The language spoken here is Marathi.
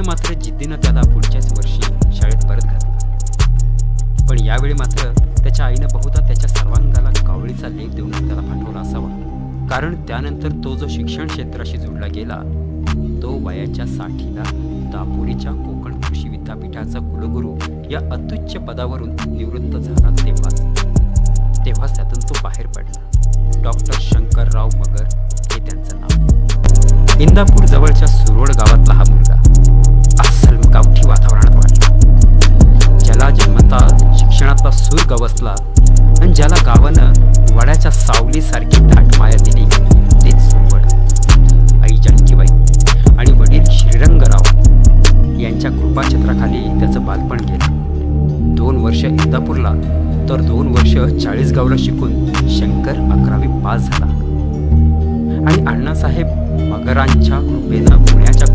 मात्र जिद्दीनं त्याला पुढच्याच वर्षी शाळेत परत घातलं. पण यावेळी मात्र त्याच्या आईनं बहुधा त्याच्या सर्वांगाला कावळीचा लेप देऊनच त्याला पाठवला असावा, कारण त्यानंतर तो जो शिक्षण क्षेत्राशी जोडला गेला तो वयाच्या 60ला दापोलीच्या कोकण कृषी विद्यापीठाचा कुलगुरू या अत्युच्च पदावरून निवृत्त झाला. तेव्हाच त्यातून तो बाहेर पडला. डॉक्टर शंकरराव मगर हे त्यांचं नाव. इंदापूर जवळच्या सुरोड गावातला हा मुलगा अस्सल गावठी वातावरणात वाढला. ज्याला जन्मता शिक्षणातला सूर गवसला आणि ज्याला गावानं वड्याच्या सावलीसारखी दाट माया दिली तेच सुरवड. आई जानकीबाई आणि वडील श्रीरंगराव यांच्या कृपाछत्राखाली त्याचं बालपण गेलं. 2 वर्ष इंदापूरला तर 2 वर्ष चाळीसगावला शिकून शंकर 11वी पास झाला आणि अण्णासाहेब मगरांच्या कृपेनं पुण्याच्या